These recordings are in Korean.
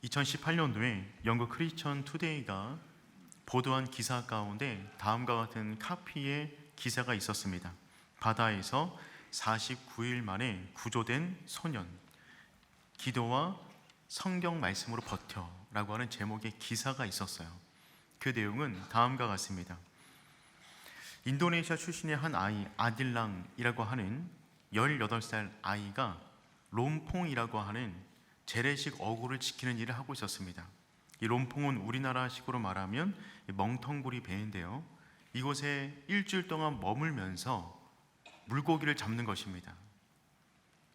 2018년도에 영국 크리스천 투데이가 보도한 기사 가운데 다음과 같은 카피의 기사가 있었습니다. 바다에서 49일 만에 구조된 소년, 기도와 성경 말씀으로 버텨 라고 하는 제목의 기사가 있었어요. 그 내용은 다음과 같습니다. 인도네시아 출신의 한 아이, 아딜랑이라고 하는 18살 아이가 롬퐁이라고 하는 재래식 어구를 지키는 일을 하고 있었습니다. 이 롬퐁은 우리나라식으로 말하면 멍텅구리 배인데요, 이곳에 일주일 동안 머물면서 물고기를 잡는 것입니다.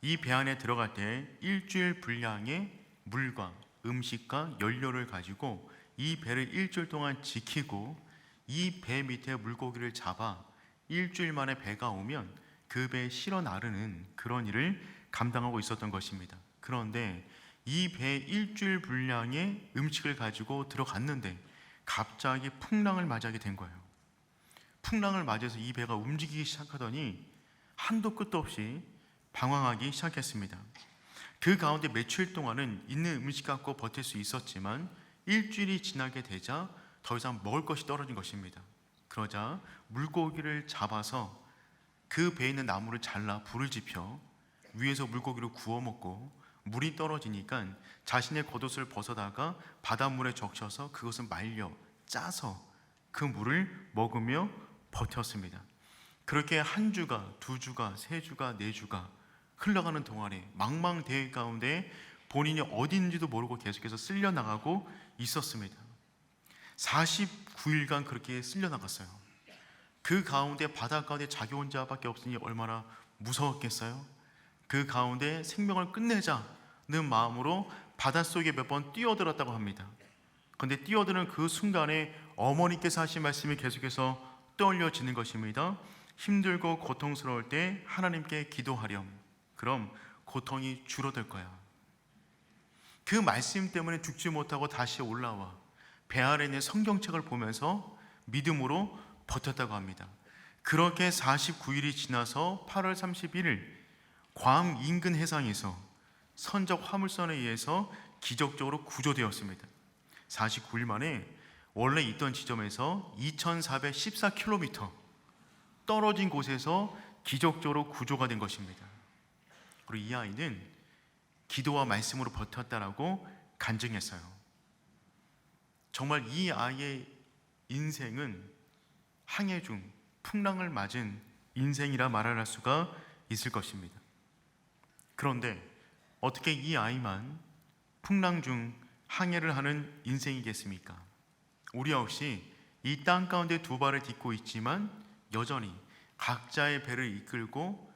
이 배 안에 들어갈 때 일주일 분량의 물과 음식과 연료를 가지고 이 배를 일주일 동안 지키고, 이 배 밑에 물고기를 잡아 일주일 만에 배가 오면 그 배에 실어 나르는 그런 일을 감당하고 있었던 것입니다. 그런데 이 배 일주일 분량의 음식을 가지고 들어갔는데 갑자기 풍랑을 맞이하게 된 거예요. 풍랑을 맞이해서 이 배가 움직이기 시작하더니 한도 끝도 없이 방황하기 시작했습니다. 그 가운데 며칠 동안은 있는 음식 갖고 버틸 수 있었지만 일주일이 지나게 되자 더 이상 먹을 것이 떨어진 것입니다. 그러자 물고기를 잡아서 그 배에 있는 나무를 잘라 불을 지펴 위에서 물고기를 구워 먹고, 물이 떨어지니까 자신의 겉옷을 벗어다가 바닷물에 적셔서 그것을 말려 짜서 그 물을 먹으며 버텼습니다. 그렇게 한 주가, 두 주가, 세 주가, 네 주가 흘러가는 동안에 망망대해 가운데 본인이 어디 있는지도 모르고 계속해서 쓸려나가고 있었습니다. 49일간 그렇게 쓸려나갔어요. 그 가운데 바다 가운데 자기 혼자밖에 없으니 얼마나 무서웠겠어요. 그 가운데 생명을 끝내자는 마음으로 바닷속에 몇 번 뛰어들었다고 합니다. 그런데 뛰어드는 그 순간에 어머니께서 하신 말씀이 계속해서 떠올려지는 것입니다. 힘들고 고통스러울 때 하나님께 기도하렴. 그럼 고통이 줄어들 거야. 그 말씀 때문에 죽지 못하고 다시 올라와 배 아래 있는 성경책을 보면서 믿음으로 버텼다고 합니다. 그렇게 49일이 지나서 8월 31일 괌 인근 해상에서 선적 화물선에 의해서 기적적으로 구조되었습니다. 49일 만에 원래 있던 지점에서 2414km 떨어진 곳에서 기적적으로 구조가 된 것입니다. 그리고 이 아이는 기도와 말씀으로 버텼다라고 간증했어요. 정말 이 아이의 인생은 항해 중 풍랑을 맞은 인생이라 말할 수가 있을 것입니다. 그런데 어떻게 이 아이만 풍랑 중 항해를 하는 인생이겠습니까? 우리 역시 이 땅 가운데 두 발을 딛고 있지만 여전히 각자의 배를 이끌고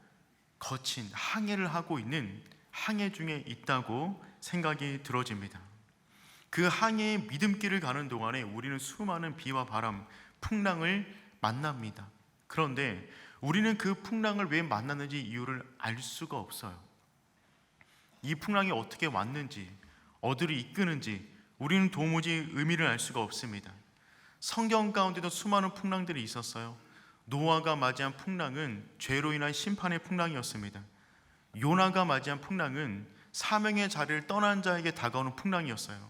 거친 항해를 하고 있는 항해 중에 있다고 생각이 들어집니다. 그 항해의 믿음길을 가는 동안에 우리는 수많은 비와 바람, 풍랑을 만납니다. 그런데 우리는 그 풍랑을 왜 만났는지 이유를 알 수가 없어요. 이 풍랑이 어떻게 왔는지, 어디로 이끄는지 우리는 도무지 의미를 알 수가 없습니다. 성경 가운데도 수많은 풍랑들이 있었어요. 노아가 맞이한 풍랑은 죄로 인한 심판의 풍랑이었습니다. 요나가 맞이한 풍랑은 사명의 자리를 떠난 자에게 다가오는 풍랑이었어요.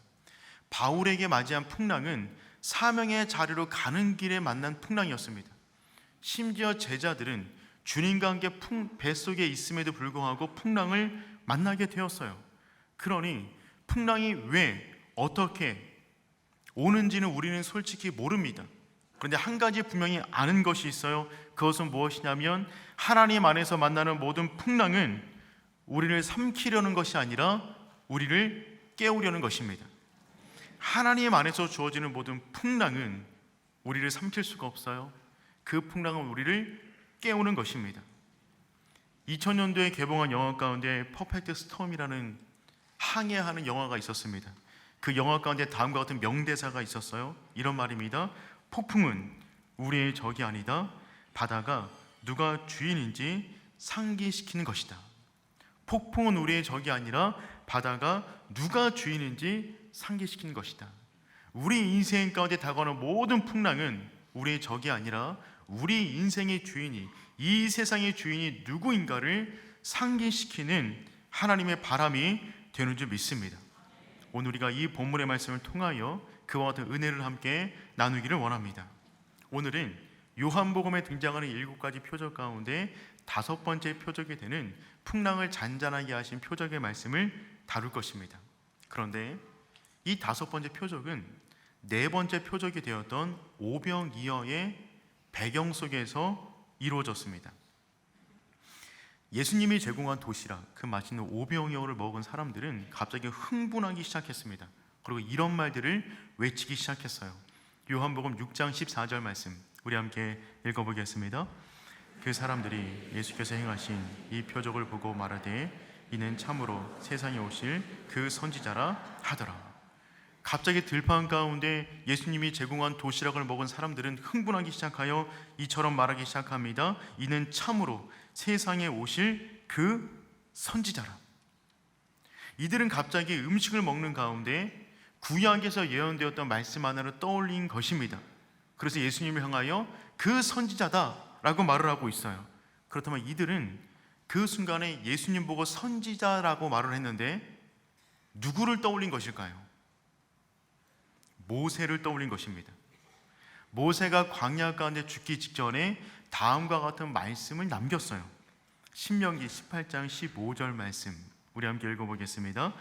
바울에게 맞이한 풍랑은 사명의 자리로 가는 길에 만난 풍랑이었습니다. 심지어 제자들은 주님과 함께 뱃속에 있음에도 불구하고 풍랑을 만나게 되었어요. 그러니 풍랑이 왜, 어떻게 오는지는 우리는 솔직히 모릅니다. 그런데 한 가지 분명히 아는 것이 있어요. 그것은 무엇이냐면 하나님 안에서 만나는 모든 풍랑은 우리를 삼키려는 것이 아니라 우리를 깨우려는 것입니다. 하나님 안에서 주어지는 모든 풍랑은 우리를 삼킬 수가 없어요. 그 풍랑은 우리를 깨우는 것입니다. 2000년도에 개봉한 영화 가운데 퍼펙트 스톰이라는 항해하는 영화가 있었습니다. 그 영화 가운데 다음과 같은 명대사가 있었어요. 이런 말입니다. 폭풍은 우리의 적이 아니다. 바다가 누가 주인인지 상기시키는 것이다. 폭풍은 우리의 적이 아니라 바다가 누가 주인인지 상기시키는 것이다. 우리 인생 가운데 다가오는 모든 풍랑은 우리의 적이 아니라 우리 인생의 주인이, 이 세상의 주인이 누구인가를 상기시키는 하나님의 바람이 되는 줄 믿습니다. 오늘 우리가 이 본문의 말씀을 통하여 그와 같은 은혜를 함께 나누기를 원합니다. 오늘은 요한복음에 등장하는 7가지 표적 가운데 5번째 표적이 되는 풍랑을 잔잔하게 하신 표적의 말씀을 다룰 것입니다. 그런데 이 5번째 표적은 4번째 표적이 되었던 오병이어의 배경 속에서 이루어졌습니다. 예수님이 제공한 도시락, 그 맛있는 오병이어를 먹은 사람들은 갑자기 흥분하기 시작했습니다. 그리고 이런 말들을 외치기 시작했어요. 요한복음 6장 14절 말씀 우리 함께 읽어보겠습니다. 그 사람들이 예수께서 행하신 이 표적을 보고 말하되 이는 참으로 세상에 오실 그 선지자라 하더라. 갑자기 들판 가운데 예수님이 제공한 도시락을 먹은 사람들은 흥분하기 시작하여 이처럼 말하기 시작합니다. 이는 참으로 세상에 오실 그 선지자라. 이들은 갑자기 음식을 먹는 가운데 구약에서 예언되었던 말씀 하나를 떠올린 것입니다. 그래서 예수님을 향하여 그 선지자다라고 말을 하고 있어요. 그렇다면 이들은 그 순간에 예수님 보고 선지자라고 말을 했는데 누구를 떠올린 것일까요? 모세를 떠올린 것입니다. 모세가 광야 가운데 죽기 직전에 다음과 같은 말씀을 남겼어요. 신명기 18장 15절 말씀 우리 함께 읽어보겠습니다.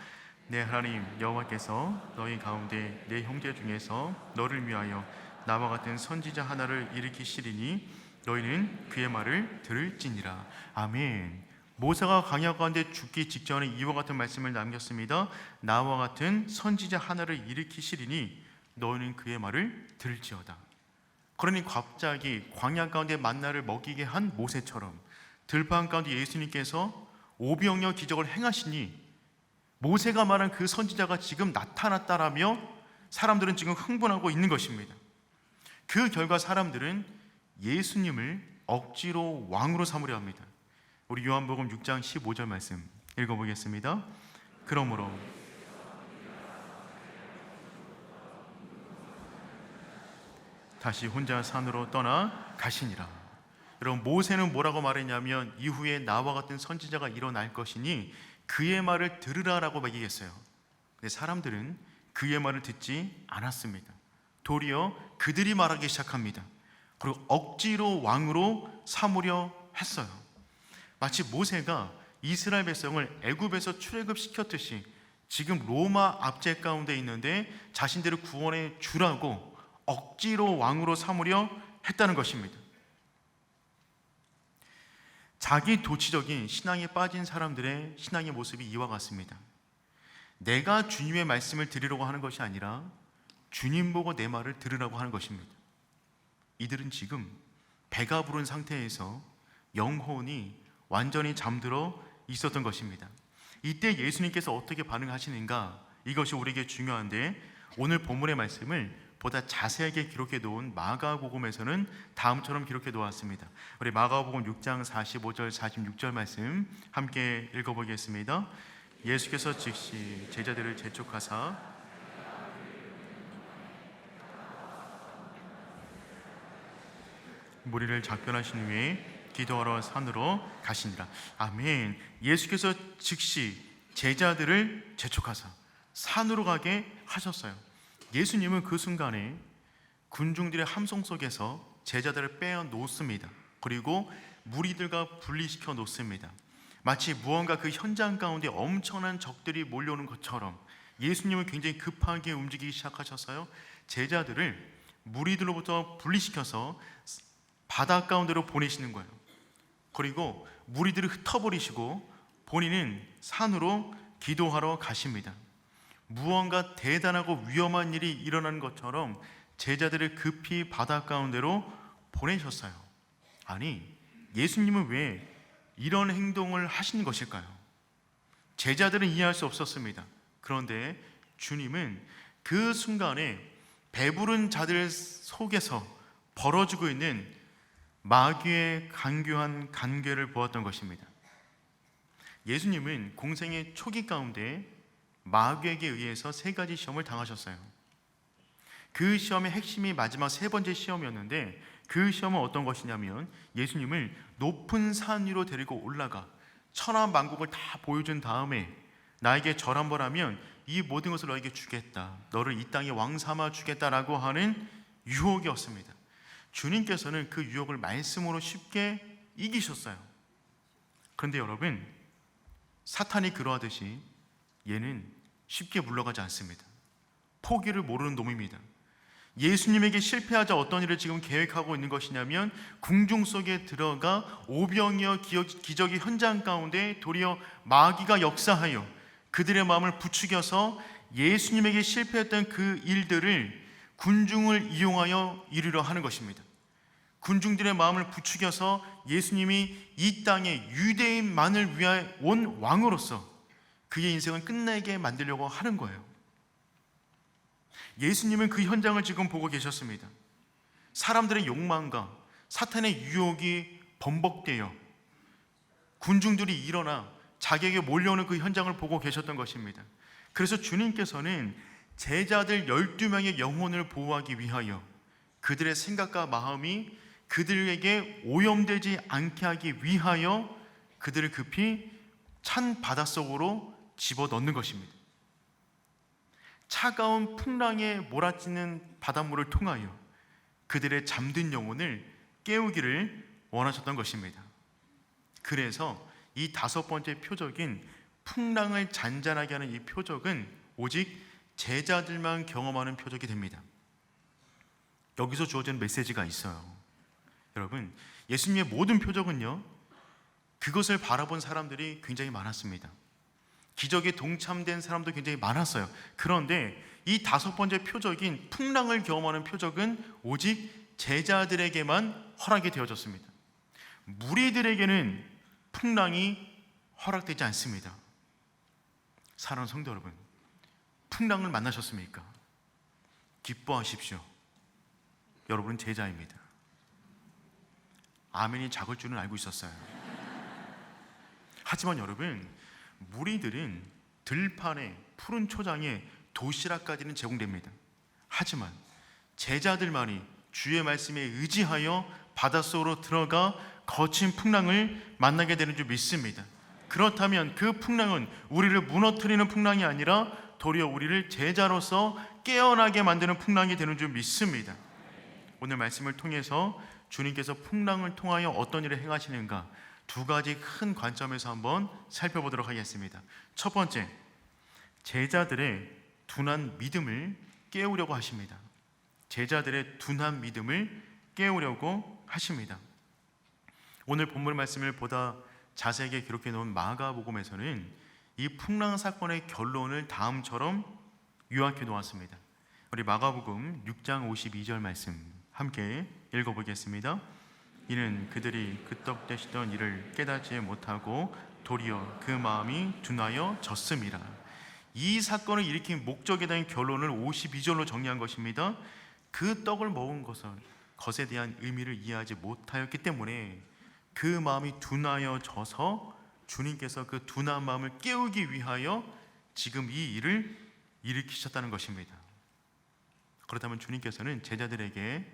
내 하나님 여호와께서 너희 가운데 내 형제 중에서 너를 위하여 나와 같은 선지자 하나를 일으키시리니 너희는 그의 말을 들을지니라. 아멘. 모세가 광야 가운데 죽기 직전에 이와 같은 말씀을 남겼습니다. 나와 같은 선지자 하나를 일으키시리니 너희는 그의 말을 들을지어다. 그러니 갑자기 광야 가운데 만나를 먹이게 한 모세처럼 들판 가운데 예수님께서 오병이어 기적을 행하시니 모세가 말한 그 선지자가 지금 나타났다라며 사람들은 지금 흥분하고 있는 것입니다. 그 결과 사람들은 예수님을 억지로 왕으로 삼으려 합니다. 우리 요한복음 6장 15절 말씀 읽어보겠습니다. 그러므로 다시 혼자 산으로 떠나 가시니라. 여러분, 모세는 뭐라고 말했냐면 이후에 나와 같은 선지자가 일어날 것이니 그의 말을 들으라라고 얘기했어요. 근데 사람들은 그의 말을 듣지 않았습니다. 도리어 그들이 말하기 시작합니다. 그리고 억지로 왕으로 삼으려 했어요. 마치 모세가 이스라엘 백성을 애굽에서 출애굽시켰듯이 지금 로마 압제 가운데 있는데 자신들을 구원해 주라고 억지로 왕으로 삼으려 했다는 것입니다. 자기 도치적인 신앙에 빠진 사람들의 신앙의 모습이 이와 같습니다. 내가 주님의 말씀을 들으려고 하는 것이 아니라 주님 보고 내 말을 들으라고 하는 것입니다. 이들은 지금 배가 부른 상태에서 영혼이 완전히 잠들어 있었던 것입니다. 이때 예수님께서 어떻게 반응하시는가, 이것이 우리에게 중요한데 오늘 본문의 말씀을 보다 자세하게 기록해 놓은 마가복음에서는 다음처럼 기록해 놓았습니다. 우리 마가복음 6장 45절 46절 말씀 함께 읽어보겠습니다. 예수께서 즉시 제자들을 재촉하사 무리를 작별하신 후에 기도하러 산으로 가시니라. 아멘. 예수께서 즉시 제자들을 재촉하사 산으로 가게 하셨어요. 예수님은 그 순간에 군중들의 함성 속에서 제자들을 빼어 놓습니다. 그리고 무리들과 분리시켜 놓습니다. 마치 무언가 그 현장 가운데 엄청난 적들이 몰려오는 것처럼 예수님은 굉장히 급하게 움직이기 시작하셔서요, 제자들을 무리들로부터 분리시켜서 바다 가운데로 보내시는 거예요. 그리고 무리들을 흩어버리시고 본인은 산으로 기도하러 가십니다. 무언가 대단하고 위험한 일이 일어나는 것처럼 제자들을 급히 바다 가운데로 보내셨어요. 아니, 예수님은 왜 이런 행동을 하신 것일까요? 제자들은 이해할 수 없었습니다. 그런데 주님은 그 순간에 배부른 자들 속에서 벌어지고 있는 마귀의 간교한 간계를 보았던 것입니다. 예수님은 공생의 초기 가운데 마귀에게 의해서 3가지 시험을 당하셨어요. 그 시험의 핵심이 마지막 3번째 시험이었는데 그 시험은 어떤 것이냐면 예수님을 높은 산 위로 데리고 올라가 천하만국을 다 보여준 다음에 나에게 절 한번 하면 이 모든 것을 너에게 주겠다, 너를 이 땅에 왕 삼아 주겠다라고 하는 유혹이었습니다. 주님께서는 그 유혹을 말씀으로 쉽게 이기셨어요. 그런데 여러분, 사탄이 그러하듯이 얘는 쉽게 물러가지 않습니다. 포기를 모르는 놈입니다. 예수님에게 실패하자 어떤 일을 지금 계획하고 있는 것이냐면, 궁중 속에 들어가 오병이어 기적의 현장 가운데 도리어 마귀가 역사하여 그들의 마음을 부추겨서 예수님에게 실패했던 그 일들을 군중을 이용하여 이루려 하는 것입니다. 군중들의 마음을 부추겨서 예수님이 이 땅에 유대인만을 위하여 온 왕으로서 그의 인생을 끝내게 만들려고 하는 거예요. 예수님은 그 현장을 지금 보고 계셨습니다. 사람들의 욕망과 사탄의 유혹이 번복되어 군중들이 일어나 자기에게 몰려오는 그 현장을 보고 계셨던 것입니다. 그래서 주님께서는 제자들 12명의 영혼을 보호하기 위하여 그들의 생각과 마음이 그들에게 오염되지 않게 하기 위하여 그들을 급히 찬 바닷속으로 집어넣는 것입니다. 차가운 풍랑에 몰아치는 바닷물을 통하여 그들의 잠든 영혼을 깨우기를 원하셨던 것입니다. 그래서 이 5번째 표적인 풍랑을 잔잔하게 하는 이 표적은 오직 제자들만 경험하는 표적이 됩니다. 여기서 주어지는 메시지가 있어요. 여러분, 예수님의 모든 표적은요, 그것을 바라본 사람들이 굉장히 많았습니다. 기적에 동참된 사람도 굉장히 많았어요. 그런데 이 5번째 표적인 풍랑을 경험하는 표적은 오직 제자들에게만 허락이 되어졌습니다. 무리들에게는 풍랑이 허락되지 않습니다. 사랑하는 성도 여러분, 풍랑을 만나셨습니까? 기뻐하십시오. 여러분은 제자입니다. 아멘이 작을 줄은 알고 있었어요. 하지만 여러분, 무리들은 들판에 푸른 초장에 도시락까지는 제공됩니다. 하지만 제자들만이 주의 말씀에 의지하여 바닷속으로 들어가 거친 풍랑을 만나게 되는 줄 믿습니다. 그렇다면 그 풍랑은 우리를 무너뜨리는 풍랑이 아니라 도리어 우리를 제자로서 깨어나게 만드는 풍랑이 되는 줄 믿습니다. 오늘 말씀을 통해서 주님께서 풍랑을 통하여 어떤 일을 행하시는가, 2가지 큰 관점에서 한번 살펴보도록 하겠습니다. 첫 번째, 제자들의 둔한 믿음을 깨우려고 하십니다. 제자들의 둔한 믿음을 깨우려고 하십니다. 오늘 본문 말씀을 보다 자세하게 기록해 놓은 마가복음에서는 이 풍랑 사건의 결론을 다음처럼 요약해 놓았습니다. 우리 마가복음 6장 52절 말씀 함께 읽어보겠습니다. 이는 그들이 끄떡대시던 일을 깨닫지 못하고 도리어 그 마음이 둔하여 졌음이라. 이 사건을 일으킨 목적에 대한 결론을 52절로 정리한 것입니다. 그 떡을 먹은 것에 대한 의미를 이해하지 못하였기 때문에 그 마음이 둔하여 져서 주님께서 그 둔한 마음을 깨우기 위하여 지금 이 일을 일으키셨다는 것입니다. 그렇다면 주님께서는 제자들에게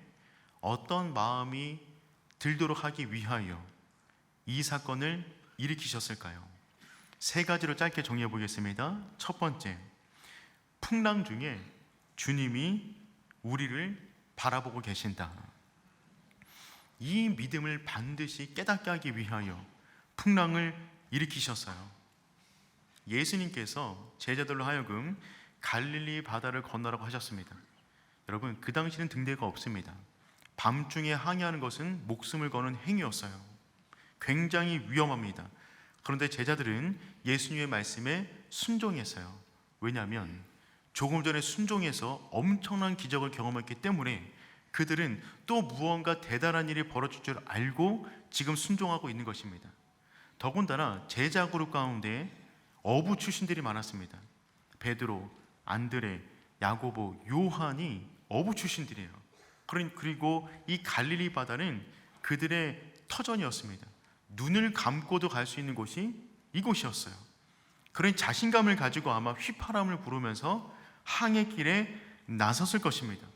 어떤 마음이 들도록 하기 위하여 이 사건을 일으키셨을까요? 3가지로 짧게 정리해 보겠습니다. 첫 번째, 풍랑 중에 주님이 우리를 바라보고 계신다. 이 믿음을 반드시 깨닫게 하기 위하여 풍랑을 일으키셨어요. 예수님께서 제자들로 하여금 갈릴리 바다를 건너라고 하셨습니다. 여러분, 그 당시는 등대가 없습니다. 밤중에 항해하는 것은 목숨을 거는 행위였어요. 굉장히 위험합니다. 그런데 제자들은 예수님의 말씀에 순종했어요. 왜냐하면 조금 전에 순종해서 엄청난 기적을 경험했기 때문에 그들은 또 무언가 대단한 일이 벌어질 줄 알고 지금 순종하고 있는 것입니다. 더군다나 제자 그룹 가운데 어부 출신들이 많았습니다. 베드로, 안드레, 야고보, 요한이 어부 출신들이에요. 그리고 이 갈릴리 바다는 그들의 터전이었습니다. 눈을 감고도 갈 수 있는 곳이 이곳이었어요. 그런 자신감을 가지고 아마 휘파람을 부르면서 항해길에 나섰을 것입니다.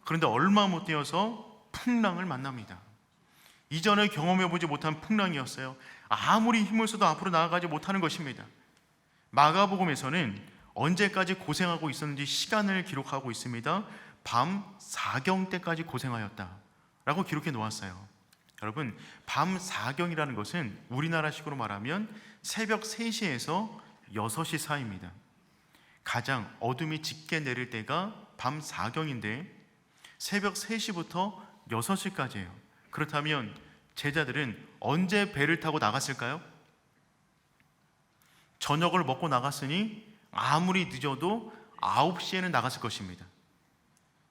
그런데 얼마 못 되어서 풍랑을 만납니다. 이전에 경험해보지 못한 풍랑이었어요. 아무리 힘을 써도 앞으로 나아가지 못하는 것입니다. 마가복음에서는 언제까지 고생하고 있었는지 시간을 기록하고 있습니다. 밤 4경 때까지 고생하였다 라고 기록해 놓았어요. 여러분, 밤 4경이라는 것은 우리나라식으로 말하면 새벽 3시에서 6시 사이입니다. 가장 어둠이 짙게 내릴 때가 밤 4경인데 새벽 3시부터 6시까지예요. 그렇다면 제자들은 언제 배를 타고 나갔을까요? 저녁을 먹고 나갔으니 아무리 늦어도 9시에는 나갔을 것입니다.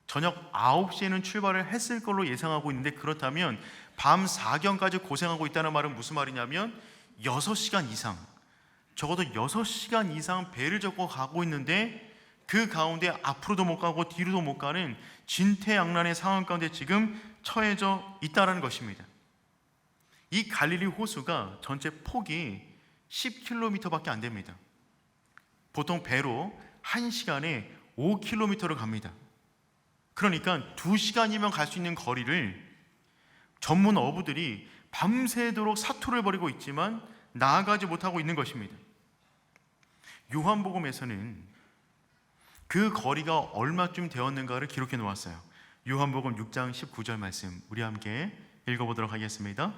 저녁 9시에는 출발을 했을 걸로 예상하고 있는데, 그렇다면 밤 4경까지 고생하고 있다는 말은 무슨 말이냐면 6시간 이상, 적어도 6시간 이상 배를 젓고 가고 있는데 그 가운데 앞으로도 못 가고 뒤로도 못 가는 진퇴양난의 상황 가운데 지금 처해져 있다는 것입니다. 이 갈릴리 호수가 전체 폭이 10km밖에 안 됩니다. 보통 배로 1시간에 5km를 갑니다. 그러니까 2시간이면 갈 수 있는 거리를 전문 어부들이 밤새도록 사투를 벌이고 있지만 나아가지 못하고 있는 것입니다. 요한복음에서는 그 거리가 얼마쯤 되었는가를 기록해 놓았어요. 요한복음 6장 19절 말씀 우리 함께 읽어보도록 하겠습니다.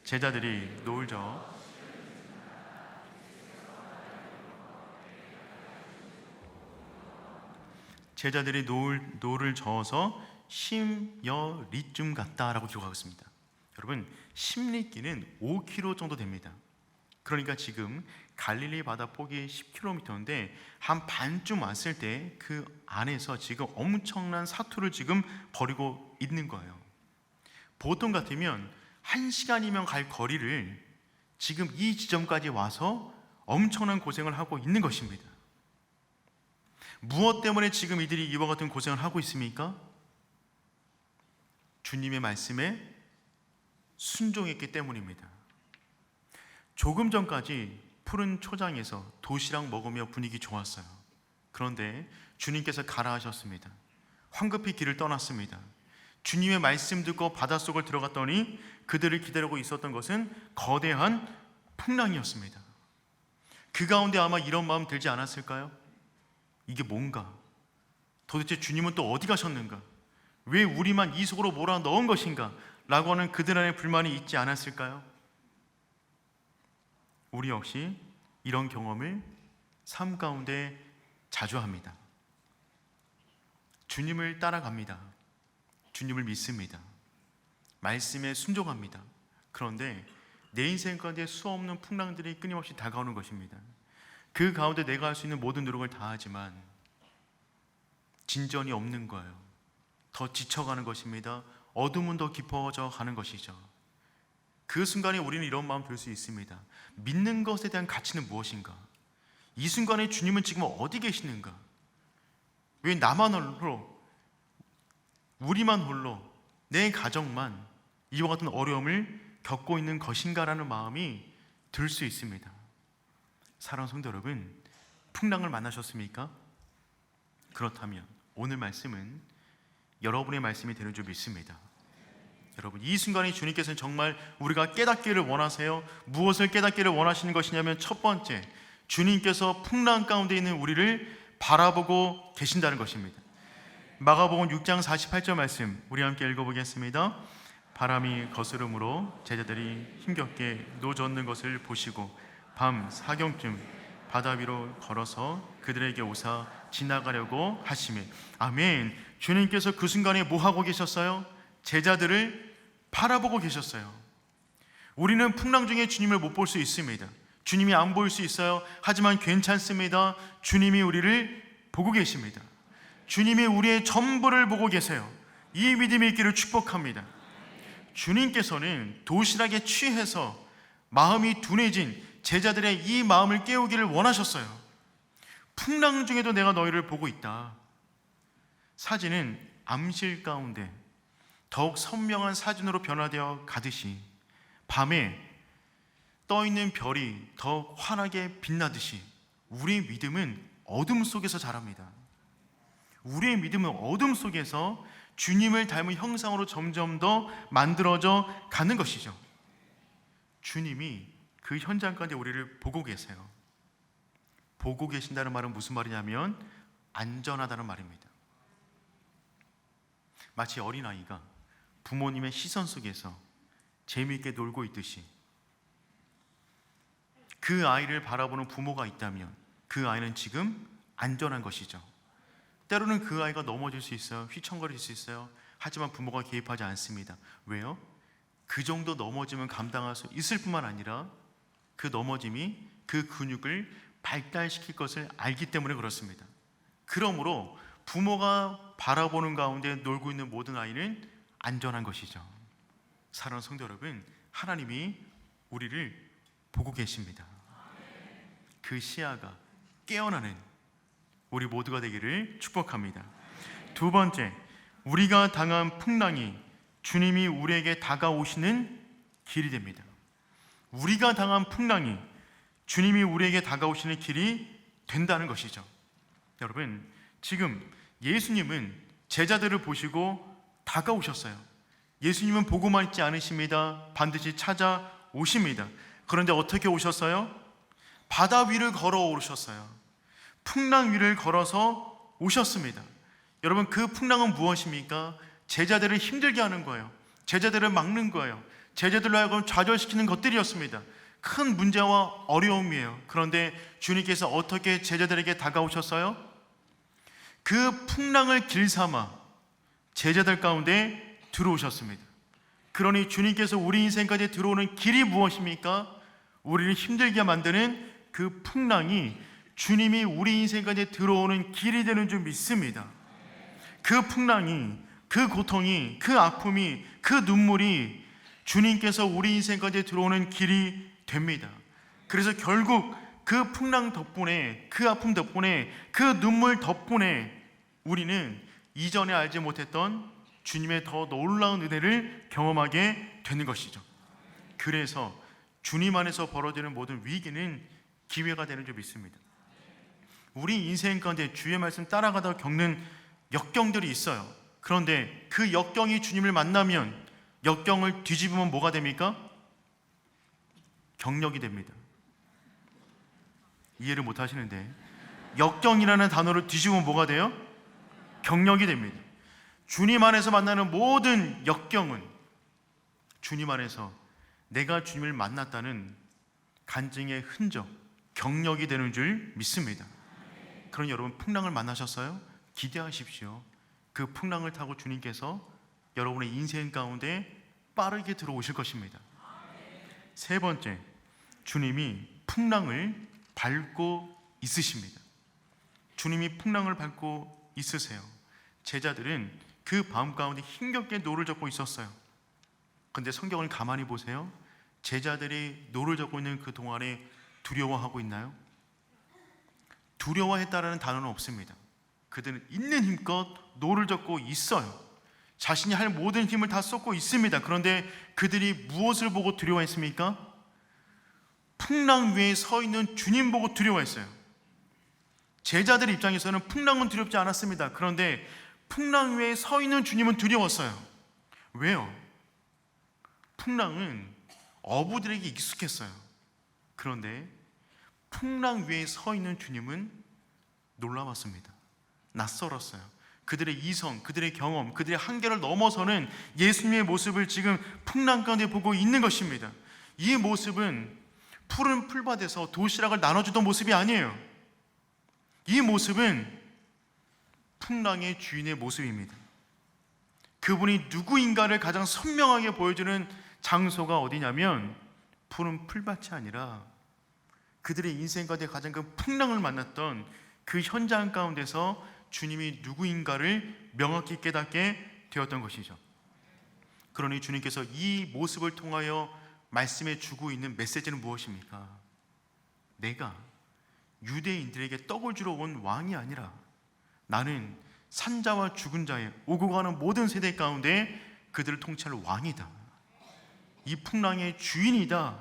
제자들이 노을 저어 노를 저어서 10여리쯤 갔다라고 기록하고 있습니다. 여러분, 10리끼는 5km 정도 됩니다. 그러니까 지금 갈릴리 바다 폭이 10km인데 한 반쯤 왔을 때 그 안에서 지금 엄청난 사투를 지금 벌이고 있는 거예요. 보통 같으면 1시간이면 갈 거리를 지금 이 지점까지 와서 엄청난 고생을 하고 있는 것입니다. 무엇 때문에 지금 이들이 이와 같은 고생을 하고 있습니까? 주님의 말씀에 순종했기 때문입니다. 조금 전까지 푸른 초장에서 도시락 먹으며 분위기 좋았어요. 그런데 주님께서 가라 하셨습니다. 황급히 길을 떠났습니다. 주님의 말씀 듣고 바닷속을 들어갔더니 그들을 기다리고 있었던 것은 거대한 풍랑이었습니다. 그 가운데 아마 이런 마음 들지 않았을까요? 이게 뭔가? 도대체 주님은 또 어디 가셨는가? 왜 우리만 이 속으로 몰아넣은 것인가? 라고 하는 그들 안에 불만이 있지 않았을까요? 우리 역시 이런 경험을 삶 가운데 자주 합니다. 주님을 따라갑니다. 주님을 믿습니다. 말씀에 순종합니다. 그런데 내 인생 가운데 수없는 풍랑들이 끊임없이 다가오는 것입니다. 그 가운데 내가 할 수 있는 모든 노력을 다하지만 진전이 없는 거예요. 더 지쳐가는 것입니다. 어둠은 더 깊어져 가는 것이죠. 그 순간에 우리는 이런 마음 들 수 있습니다. 믿는 것에 대한 가치는 무엇인가? 이 순간에 주님은 지금 어디 계시는가? 왜 나만 홀로, 우리만 홀로, 내 가정만 이와 같은 어려움을 겪고 있는 것인가라는 마음이 들 수 있습니다. 사랑하는 성도 여러분, 풍랑을 만나셨습니까? 그렇다면 오늘 말씀은 여러분의 말씀이 되는 줄 믿습니다. 여러분, 이 순간에 주님께서는 정말 우리가 깨닫기를 원하세요. 무엇을 깨닫기를 원하시는 것이냐면 첫 번째, 주님께서 풍랑 가운데 있는 우리를 바라보고 계신다는 것입니다. 마가복음 6장 48절 말씀 우리 함께 읽어보겠습니다. 바람이 거스름으로 제자들이 힘겹게 노젓는 것을 보시고 밤 4경쯤 바다 위로 걸어서 그들에게 오사 지나가려고 하시매. 아멘. 주님께서 그 순간에 뭐 하고 계셨어요? 제자들을 바라보고 계셨어요. 우리는 풍랑 중에 주님을 못 볼 수 있습니다. 주님이 안 보일 수 있어요. 하지만 괜찮습니다. 주님이 우리를 보고 계십니다. 주님이 우리의 전부를 보고 계세요. 이 믿음이 있기를 축복합니다. 주님께서는 도시락에 취해서 마음이 둔해진 제자들의 이 마음을 깨우기를 원하셨어요. 풍랑 중에도 내가 너희를 보고 있다. 사진은 암실 가운데 더욱 선명한 사진으로 변화되어 가듯이 밤에 떠있는 별이 더욱 환하게 빛나듯이 우리의 믿음은 어둠 속에서 자랍니다. 우리의 믿음은 어둠 속에서 주님을 닮은 형상으로 점점 더 만들어져 가는 것이죠. 주님이 그 현장 가운데 우리를 보고 계세요. 보고 계신다는 말은 무슨 말이냐면 안전하다는 말입니다. 마치 어린아이가 부모님의 시선 속에서 재미있게 놀고 있듯이 그 아이를 바라보는 부모가 있다면 그 아이는 지금 안전한 것이죠. 때로는 그 아이가 넘어질 수 있어요. 휘청거릴 수 있어요. 하지만 부모가 개입하지 않습니다. 왜요? 그 정도 넘어짐은 감당할 수 있을 뿐만 아니라 그 넘어짐이 그 근육을 발달시킬 것을 알기 때문에 그렇습니다. 그러므로 부모가 바라보는 가운데 놀고 있는 모든 아이는 안전한 것이죠. 사랑하는 성도 여러분, 하나님이 우리를 보고 계십니다. 그 시야가 깨어나는 우리 모두가 되기를 축복합니다. 두 번째, 우리가 당한 풍랑이 주님이 우리에게 다가오시는 길이 됩니다. 우리가 당한 풍랑이 주님이 우리에게 다가오시는 길이 된다는 것이죠. 여러분, 지금 예수님은 제자들을 보시고 다가오셨어요. 예수님은 보고만 있지 않으십니다. 반드시 찾아오십니다. 그런데 어떻게 오셨어요? 바다 위를 걸어 오셨어요. 풍랑 위를 걸어서 오셨습니다. 여러분, 그 풍랑은 무엇입니까? 제자들을 힘들게 하는 거예요. 제자들을 막는 거예요. 제자들로 하여금 좌절시키는 것들이었습니다. 큰 문제와 어려움이에요. 그런데 주님께서 어떻게 제자들에게 다가오셨어요? 그 풍랑을 길삼아 제자들 가운데 들어오셨습니다. 그러니 주님께서 우리 인생까지 들어오는 길이 무엇입니까? 우리를 힘들게 만드는 그 풍랑이 주님이 우리 인생까지 들어오는 길이 되는 줄 믿습니다. 그 풍랑이, 그 고통이, 그 아픔이, 그 눈물이 주님께서 우리 인생까지 들어오는 길이 됩니다. 그래서 결국 그 풍랑 덕분에, 그 아픔 덕분에, 그 눈물 덕분에 우리는 이전에 알지 못했던 주님의 더 놀라운 은혜를 경험하게 되는 것이죠. 그래서 주님 안에서 벌어지는 모든 위기는 기회가 되는 줄 믿습니다. 우리 인생 가운데 주의 말씀 따라가다 겪는 역경들이 있어요. 그런데 그 역경이 주님을 만나면, 역경을 뒤집으면 뭐가 됩니까? 경력이 됩니다. 이해를 못 하시는데, 역경이라는 단어를 뒤집으면 뭐가 돼요? 경력이 됩니다. 주님 안에서 만나는 모든 역경은 주님 안에서 내가 주님을 만났다는 간증의 흔적, 경력이 되는 줄 믿습니다. 그러니 여러분, 풍랑을 만나셨어요? 기대하십시오. 그 풍랑을 타고 주님께서 여러분의 인생 가운데 빠르게 들어오실 것입니다. 세 번째, 주님이 풍랑을 밟고 있으십니다. 주님이 풍랑을 밟고 있으세요. 제자들은 그 밤 가운데 힘겹게 노를 젓고 있었어요. 그런데 성경을 가만히 보세요. 제자들이 노를 젓고 있는 그 동안에 두려워하고 있나요? 두려워했다라는 단어는 없습니다. 그들은 있는 힘껏 노를 젓고 있어요. 자신이 할 모든 힘을 다 쏟고 있습니다. 그런데 그들이 무엇을 보고 두려워했습니까? 풍랑 위에 서 있는 주님 보고 두려워했어요. 제자들 입장에서는 풍랑은 두렵지 않았습니다. 그런데 풍랑 위에 서 있는 주님은 두려웠어요. 왜요? 풍랑은 어부들에게 익숙했어요. 그런데 풍랑 위에 서 있는 주님은 놀라웠습니다. 낯설었어요. 그들의 이성, 그들의 경험, 그들의 한계를 넘어서는 예수님의 모습을 지금 풍랑 가운데 보고 있는 것입니다. 이 모습은 푸른 풀밭에서 도시락을 나눠주던 모습이 아니에요. 이 모습은 풍랑의 주인의 모습입니다. 그분이 누구인가를 가장 선명하게 보여주는 장소가 어디냐면 푸른 풀밭이 아니라 그들의 인생 가운데 가장 큰 풍랑을 만났던 그 현장 가운데서 주님이 누구인가를 명확히 깨닫게 되었던 것이죠. 그러니 주님께서 이 모습을 통하여 말씀해 주고 있는 메시지는 무엇입니까? 내가 유대인들에게 떡을 주러 온 왕이 아니라 나는 산자와 죽은 자의 오고 가는 모든 세대 가운데 그들을 통치할 왕이다. 이 풍랑의 주인이다.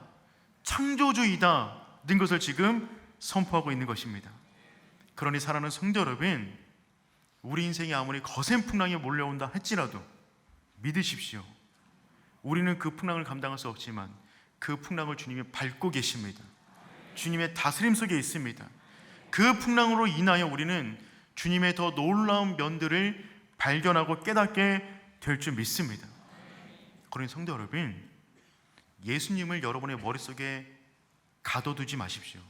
창조주이다. 는 것을 지금 선포하고 있는 것입니다. 그러니 사랑하는 성도 여러분, 우리 인생이 아무리 거센 풍랑이 몰려온다 할지라도 믿으십시오. 우리는 그 풍랑을 감당할 수 없지만 그 풍랑을 주님이 밟고 계십니다. 주님의 다스림 속에 있습니다. 그 풍랑으로 인하여 우리는 주님의 더 놀라운 면들을 발견하고 깨닫게 될 줄 믿습니다. 그러니 성도 여러분, 예수님을 여러분의 머릿속에 가둬두지 마십시오.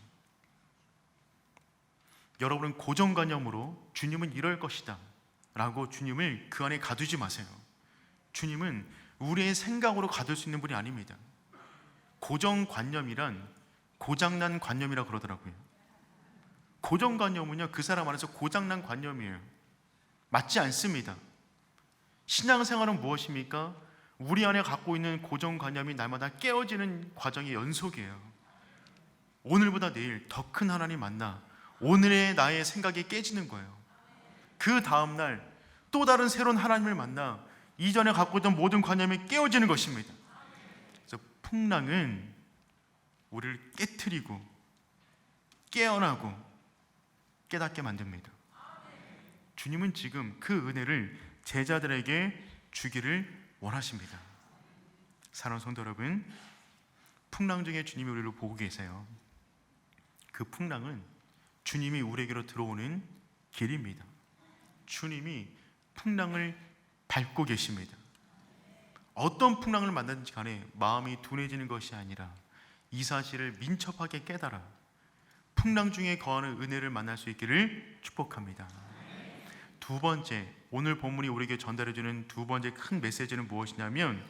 여러분은 고정관념으로 주님은 이럴 것이다 라고 주님을 그 안에 가두지 마세요. 주님은 우리의 생각으로 가둘 수 있는 분이 아닙니다. 고정관념이란 고장난 관념이라 그러더라고요. 고정관념은요, 그 사람 안에서 고장난 관념이에요. 맞지 않습니다. 신앙생활은 무엇입니까? 우리 안에 갖고 있는 고정관념이 날마다 깨어지는 과정의 연속이에요. 오늘보다 내일 더 큰 하나님 만나 오늘의 나의 생각이 깨지는 거예요. 그 다음날 또 다른 새로운 하나님을 만나 이전에 갖고 있던 모든 관념이 깨어지는 것입니다. 그래서 풍랑은 우리를 깨트리고 깨어나고 깨닫게 만듭니다. 주님은 지금 그 은혜를 제자들에게 주기를 원하십니다. 사랑하는 성도 여러분, 풍랑 중에 주님이 우리를 보고 계세요. 그 풍랑은 주님이 우리에게로 들어오는 길입니다. 주님이 풍랑을 밟고 계십니다. 어떤 풍랑을 만나든지 간에 마음이 둔해지는 것이 아니라 이 사실을 민첩하게 깨달아 풍랑 중에 거하는 은혜를 만날 수 있기를 축복합니다. 두 번째, 오늘 본문이 우리에게 전달해주는 두 번째 큰 메시지는 무엇이냐면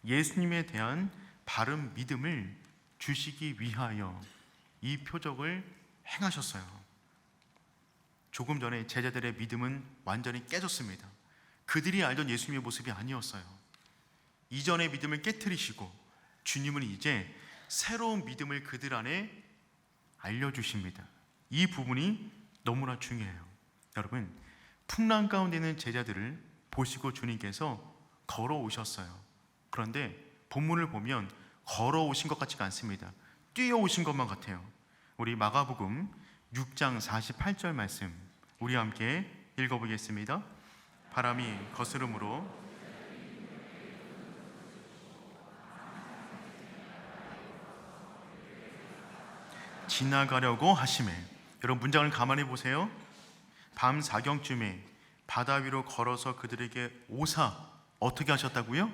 예수님에 대한 바른 믿음을 주시기 위하여 이 표적을 행하셨어요. 조금 전에 제자들의 믿음은 완전히 깨졌습니다. 그들이 알던 예수님의 모습이 아니었어요. 이전의 믿음을 깨트리시고 주님은 이제 새로운 믿음을 그들 안에 알려주십니다. 이 부분이 너무나 중요해요. 여러분, 풍랑 가운데 있는 제자들을 보시고 주님께서 걸어오셨어요. 그런데 본문을 보면 걸어오신 것 같지가 않습니다. 뛰어오신 것만 같아요. 우리 마가복음 6장 48절 말씀 우리 함께 읽어보겠습니다. 바람이 거스름으로 지나가려고 하시매. 여러분 문장을 가만히 보세요. 밤 사경쯤에 바다 위로 걸어서 그들에게 오사 어떻게 하셨다고요?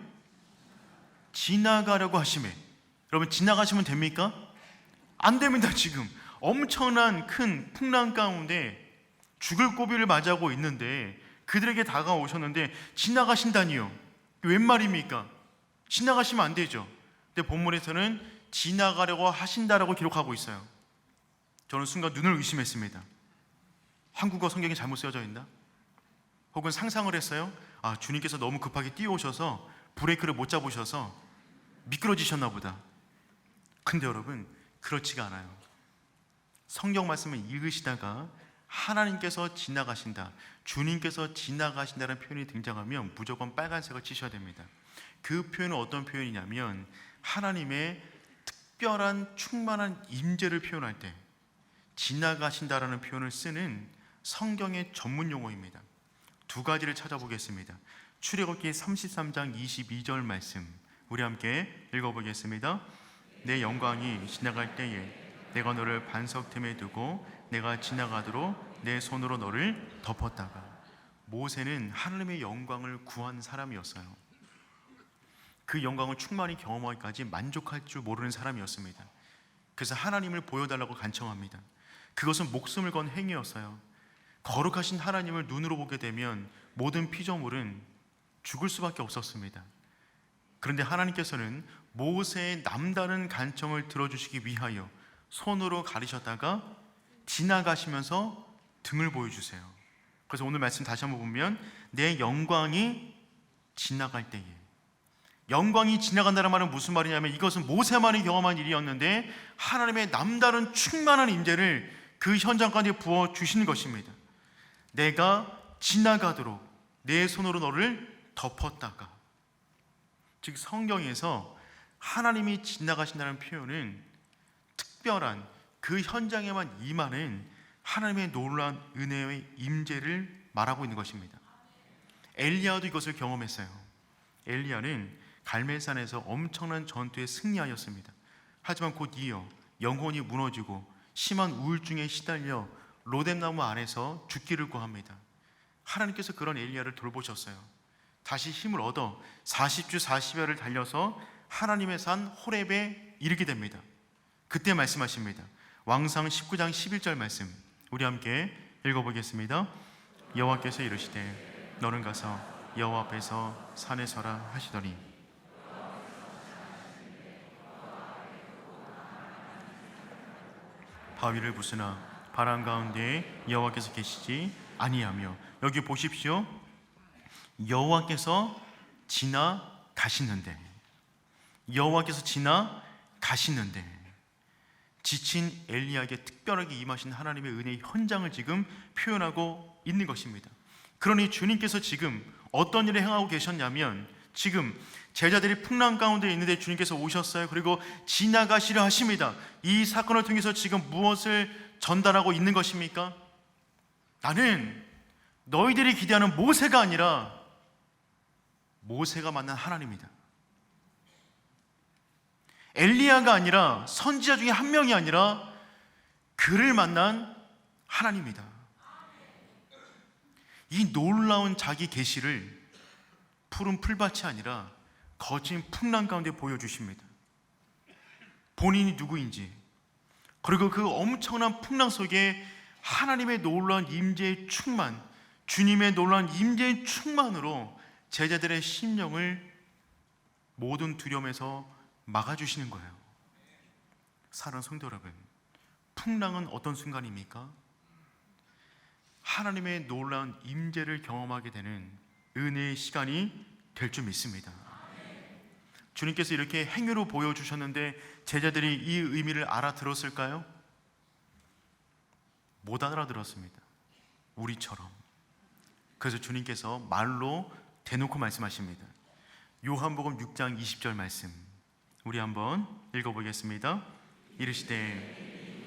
지나가려고 하시매. 여러분 지나가시면 됩니까? 안 됩니다. 지금 엄청난 큰 풍랑 가운데 죽을 고비를 맞이하고 있는데 그들에게 다가오셨는데 지나가신다니요. 웬 말입니까? 지나가시면 안 되죠. 근데 본문에서는 지나가려고 하신다라고 기록하고 있어요. 저는 순간 눈을 의심했습니다. 한국어 성경이 잘못 쓰여져 있나? 혹은 상상을 했어요. 아, 주님께서 너무 급하게 뛰어오셔서 브레이크를 못 잡으셔서 미끄러지셨나 보다. 근데 여러분 그렇지가 않아요. 성경 말씀을 읽으시다가 하나님께서 지나가신다, 주님께서 지나가신다는 표현이 등장하면 무조건 빨간색을 치셔야 됩니다. 그 표현은 어떤 표현이냐면 하나님의 특별한 충만한 임재를 표현할 때 지나가신다라는 표현을 쓰는 성경의 전문 용어입니다. 두 가지를 찾아보겠습니다. 출애굽기 33장 22절 말씀 우리 함께 읽어보겠습니다. 내 영광이 지나갈 때에 내가 너를 반석 틈에 두고 내가 지나가도록 내 손으로 너를 덮었다가. 모세는 하나님의 영광을 구한 사람이었어요. 그 영광을 충만히 경험하기까지 만족할 줄 모르는 사람이었습니다. 그래서 하나님을 보여달라고 간청합니다. 그것은 목숨을 건 행위였어요. 거룩하신 하나님을 눈으로 보게 되면 모든 피조물은 죽을 수밖에 없었습니다. 그런데 하나님께서는 모세의 남다른 간청을 들어주시기 위하여 손으로 가리셨다가 지나가시면서 등을 보여주세요. 그래서 오늘 말씀 다시 한번 보면 내 영광이 지나갈 때에, 영광이 지나간다는 말은 무슨 말이냐면 이것은 모세만이 경험한 일이었는데 하나님의 남다른 충만한 임재를 그 현장까지 부어주시는 것입니다. 내가 지나가도록 내 손으로 너를 덮었다가. 즉 성경에서 하나님이 지나가신다는 표현은 특별한 그 현장에만 임하는 하나님의 놀라운 은혜의 임재를 말하고 있는 것입니다. 엘리야도 이것을 경험했어요. 엘리야는 갈멜산에서 엄청난 전투에 승리하였습니다. 하지만 곧 이어 영혼이 무너지고 심한 우울증에 시달려 로뎀나무 안에서 죽기를 구합니다. 하나님께서 그런 엘리야를 돌보셨어요. 다시 힘을 얻어 40주 40여를 달려서 하나님의 산 호렙에 이르게 됩니다. 그때 말씀하십니다. 왕상 19장 11절 말씀 우리 함께 읽어보겠습니다. 여호와께서 이르시되 너는 가서 여호와 앞에서 산에 서라 하시더니 바위를 부수나 바람 가운데에 여호와께서 계시지 아니하며, 여기 보십시오. 여호와께서 지나가시는데, 여호와께서 지나가시는데 지친 엘리야에게 특별하게 임하신 하나님의 은혜의 현장을 지금 표현하고 있는 것입니다. 그러니 주님께서 지금 어떤 일을 행하고 계셨냐면, 지금 제자들이 풍랑 가운데 있는데 주님께서 오셨어요. 그리고 지나가시려 하십니다. 이 사건을 통해서 지금 무엇을 전달하고 있는 것입니까? 나는 너희들이 기대하는 모세가 아니라 모세가 만난 하나님이다. 엘리야가 아니라, 선지자 중에 한 명이 아니라 그를 만난 하나님이다. 이 놀라운 자기 계시를 푸른 풀밭이 아니라 거친 풍랑 가운데 보여주십니다. 본인이 누구인지, 그리고 그 엄청난 풍랑 속에 하나님의 놀라운 임재의 충만, 주님의 놀라운 임재의 충만으로 제자들의 심령을 모든 두려움에서 막아주시는 거예요. 사랑하는 성도 여러분, 풍랑은 어떤 순간입니까? 하나님의 놀라운 임재를 경험하게 되는 은혜의 시간이 될 줄 믿습니다. 주님께서 이렇게 행위로 보여주셨는데 제자들이 이 의미를 알아들었을까요? 못 알아들었습니다. 우리처럼. 그래서 주님께서 말로 대놓고 말씀하십니다. 요한복음 6장 20절 말씀 우리 한번 읽어보겠습니다. 이르시되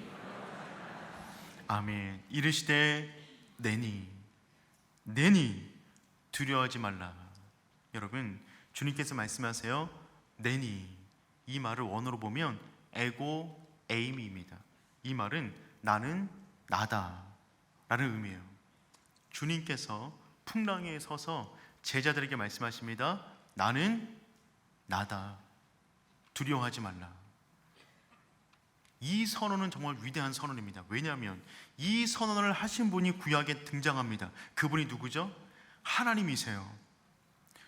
아멘. 이르시되 내니 두려워하지 말라. 여러분, 주님께서 말씀하세요. 내니, 이 말을 원어로 보면 에고 에이미입니다. 이 말은 나는 나다 라는 의미예요. 주님께서 풍랑에 서서 제자들에게 말씀하십니다. 나는 나다, 두려워하지 말라. 이 선언은 정말 위대한 선언입니다. 왜냐하면 이 선언을 하신 분이 구약에 등장합니다. 그분이 누구죠? 하나님이세요.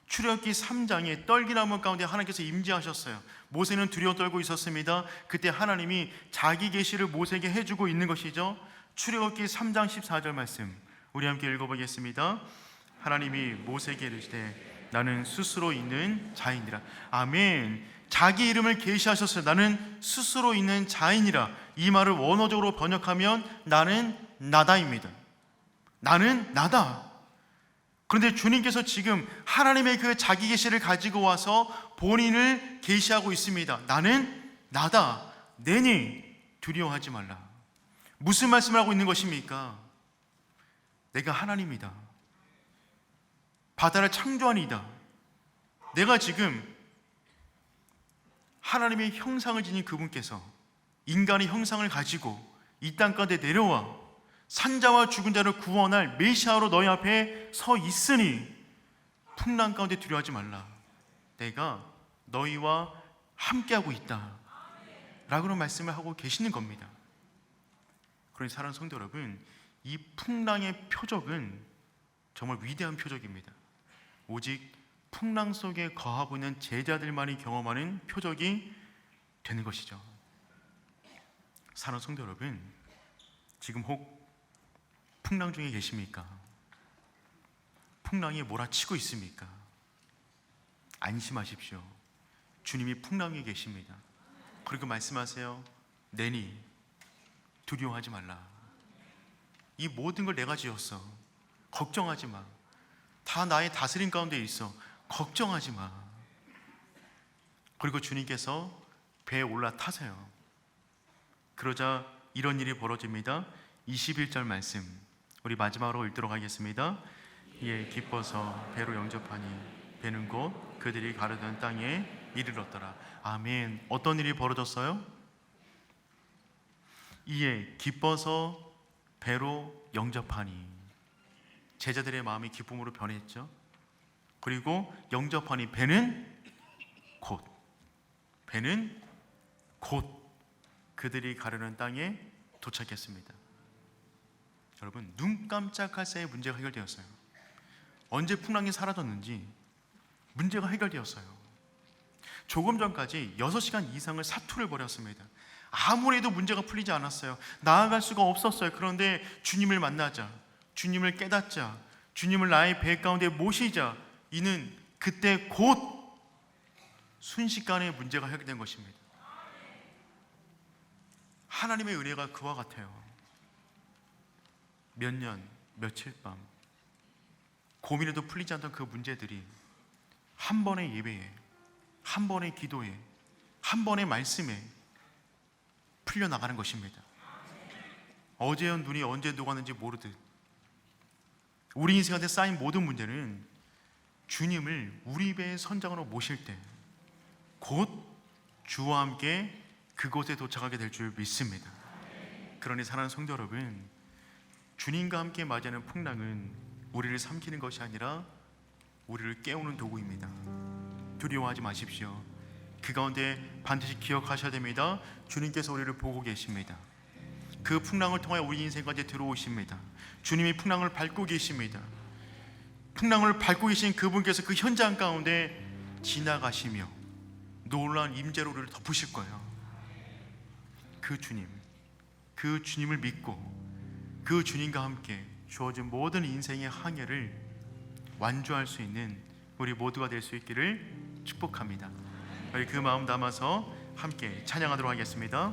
출애굽기 3장에 떨기나무 가운데 하나님께서 임재하셨어요. 모세는 두려워 떨고 있었습니다. 그때 하나님이 자기 계시를 모세에게 해주고 있는 것이죠. 출애굽기 3장 14절 말씀 우리 함께 읽어보겠습니다. 하나님이 모세에게 이르시되 나는 스스로 있는 자이니라. 아멘. 자기 이름을 계시하셨어요. 나는 스스로 있는 자이니라. 이 말을 원어적으로 번역하면 나는 나다입니다. 나는 나다. 그런데 주님께서 지금 하나님의 그 자기 계시를 가지고 와서 본인을 계시하고 있습니다. 나는 나다. 내니 두려워하지 말라. 무슨 말씀을 하고 있는 것입니까? 내가 하나님이다. 바다를 창조한 이다. 내가 지금 하나님의 형상을 지닌 그분께서 인간의 형상을 가지고 이 땅 가운데 내려와 산자와 죽은 자를 구원할 메시아로 너희 앞에 서 있으니 풍랑 가운데 두려워하지 말라. 내가 너희와 함께하고 있다 라고는 말씀을 하고 계시는 겁니다. 그러니 사랑하는 성도 여러분, 이 풍랑의 표적은 정말 위대한 표적입니다. 오직 풍랑 속에 거하고 있는 제자들만이 경험하는 표적이 되는 것이죠. 사랑하는 성도 여러분, 지금 혹 풍랑 중에 계십니까? 풍랑이 몰아치고 있습니까? 안심하십시오. 주님이 풍랑 위에 계십니다. 그리고 말씀하세요. 내니 두려워하지 말라. 이 모든 걸 내가 지었어. 걱정하지 마. 다 나의 다스림 가운데 있어. 걱정하지 마. 그리고 주님께서 배에 올라타세요. 그러자 이런 일이 벌어집니다. 21절 말씀 우리 마지막으로 읽도록 하겠습니다. 이에 기뻐서 배로 영접하니 배는 곧 그들이 가려던 땅에 이르렀더라. 아멘. 어떤 일이 벌어졌어요? 이에 기뻐서 배로 영접하니 제자들의 마음이 기쁨으로 변했죠. 그리고 영접하니 배는 곧 그들이 가려는 땅에 도착했습니다. 여러분, 눈 깜짝할 새에 문제가 해결되었어요. 언제 풍랑이 사라졌는지 문제가 해결되었어요. 조금 전까지 6시간 이상을 사투를 벌였습니다. 아무래도 문제가 풀리지 않았어요. 나아갈 수가 없었어요. 그런데 주님을 만나자, 주님을 깨닫자, 주님을 나의 배 가운데 모시자, 이는 그때 곧 순식간에 문제가 해결된 것입니다. 하나님의 은혜가 그와 같아요. 몇 년, 며칠 밤 고민해도 풀리지 않던 그 문제들이 한 번의 예배에, 한 번의 기도에, 한 번의 말씀에 풀려나가는 것입니다. 어제의 눈이 언제 녹았는지 모르듯 우리 인생한테 쌓인 모든 문제는 주님을 우리 배의 선장으로 모실 때 곧 주와 함께 그곳에 도착하게 될 줄 믿습니다. 그러니 사랑하는 성도 여러분, 주님과 함께 맞이하는 풍랑은 우리를 삼키는 것이 아니라 우리를 깨우는 도구입니다. 두려워하지 마십시오. 그 가운데 반드시 기억하셔야 됩니다. 주님께서 우리를 보고 계십니다. 그 풍랑을 통하여 우리 인생 가운데 들어오십니다. 주님이 풍랑을 밟고 계십니다. 풍랑을 밟고 계신 그분께서 그 현장 가운데 지나가시며 놀라운 임재로 우리를 덮으실 거예요. 그 주님을 믿고 그 주님과 함께 주어진 모든 인생의 항해를 완주할 수 있는 우리 모두가 될 수 있기를 축복합니다. 우리 그 마음 담아서 함께 찬양하도록 하겠습니다.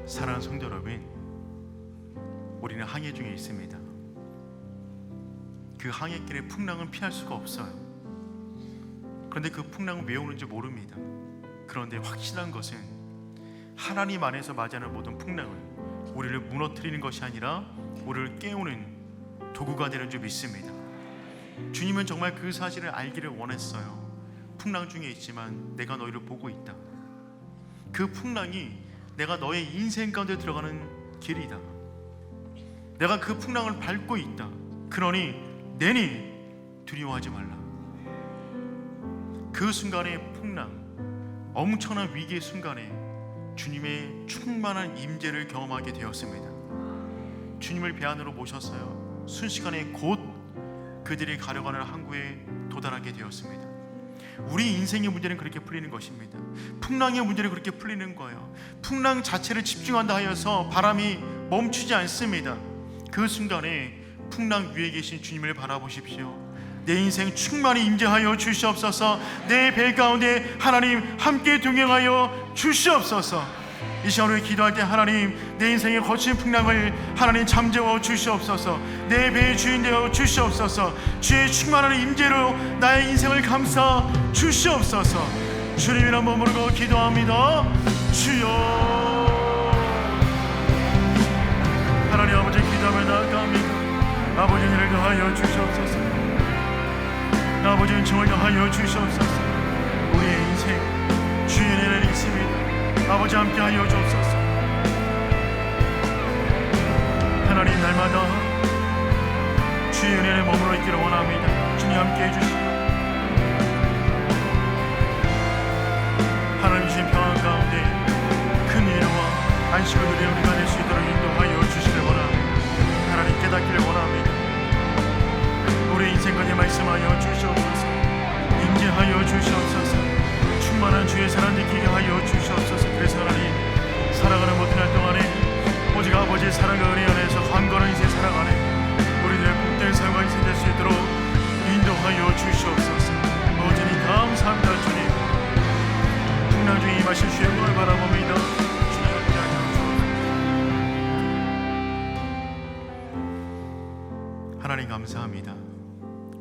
사랑하는 성도 여러분, 우리는 항해 중에 있습니다. 그 항해길의 풍랑은 피할 수가 없어요. 그런데 그 풍랑은 왜 오는지 모릅니다. 그런데 확실한 것은 하나님 안에서 맞이하는 모든 풍랑은 우리를 무너뜨리는 것이 아니라 우리를 깨우는 도구가 되는 줄 믿습니다. 주님은 정말 그 사실을 알기를 원했어요. 풍랑 중에 있지만 내가 너희를 보고 있다. 그 풍랑이 내가 너의 인생 가운데 들어가는 길이다. 내가 그 풍랑을 밟고 있다. 그러니 내니 두려워하지 말라. 그 순간의 풍랑, 엄청난 위기의 순간에 주님의 충만한 임재를 경험하게 되었습니다. 주님을 배 안으로 모셨어요. 순식간에 곧 그들이 가려가는 항구에 도달하게 되었습니다. 우리 인생의 문제는 그렇게 풀리는 것입니다. 풍랑의 문제는 그렇게 풀리는 거예요. 풍랑 자체를 집중한다 하여서 바람이 멈추지 않습니다. 그 순간에 풍랑 위에 계신 주님을 바라보십시오. 내 인생 충만히 임재하여 주시옵소서. 내 배 가운데 하나님 함께 동행하여 주시옵소서. 이 시간 우리 기도할 때 하나님 내 인생의 거친 풍랑을 하나님 잠재워 주시옵소서. 내 배의 주인 되어 주시옵소서. 주의 충만한 임재로 나의 인생을 감싸 주시옵소서. 주님이란 몸으로 기도합니다. 주여. 하나님 아버지 기도하며 나아갑니다. 아버지 은혜를 더하여 주시옵소서. 아버지 은총을 더하여 주시옵소서. 우리의 인생 주의 은혜를 있습니다. 아버지 함께하여 주옵소서. 하나님 날마다 주의 은혜를 머물러 있기를 원합니다. 주님 함께해 주시고 하나님 주신 평안 가운데 큰 위로와 안식을 누리는 우리가 될 수 있도록 인도하여 주시길 원합니다. 하나님 깨닫기를 원합니다. 우리 인생까지 말씀하여 주시옵소서. 임재하여 주시옵소서. 충만한 주의 사랑 느끼게 하여 주시옵소서. 그래서 하나님 살아가는 모든 날 동안에 오직 아버지의 사랑과 은혜 안에서 강건한 인생 살아가는 우리들의 복된 삶과 인생 될 수 있도록 인도하여 주시옵소서. 어제니 감사합니다. 주님 풍랑 중에 임하신 주의 영광을 바라봅니다. 주님 함께 하나님 감사합니다.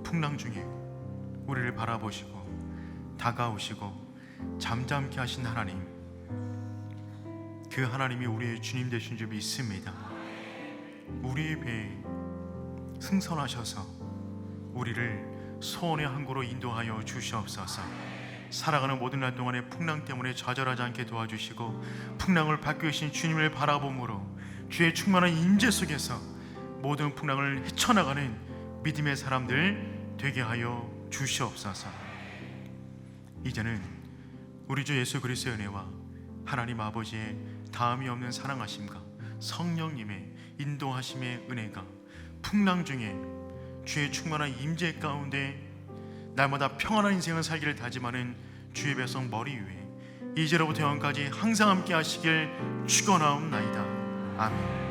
풍랑 중에 우리를 바라보시고 다가오시고 잠잠케 하신 하나님, 그 하나님이 우리의 주님 되신 줄 믿습니다. 우리의 배에 승선하셔서 우리를 소원의 항구로 인도하여 주시옵소서. 살아가는 모든 날 동안에 풍랑 때문에 좌절하지 않게 도와주시고 풍랑을 받고 계신 주님을 바라봄으로 주의 충만한 임재 속에서 모든 풍랑을 헤쳐나가는 믿음의 사람들 되게 하여 주시옵소서. 이제는 우리 주 예수 그리스도의 은혜와 하나님 아버지의 다함이 없는 사랑하심과 성령님의 인도하심의 은혜가 풍랑 중에 주의 충만한 임재 가운데 날마다 평안한 인생을 살기를 다짐하는 주의 백성 머리 위에 이제로부터 영원까지 항상 함께 하시길 축원하옵나이다. 아멘.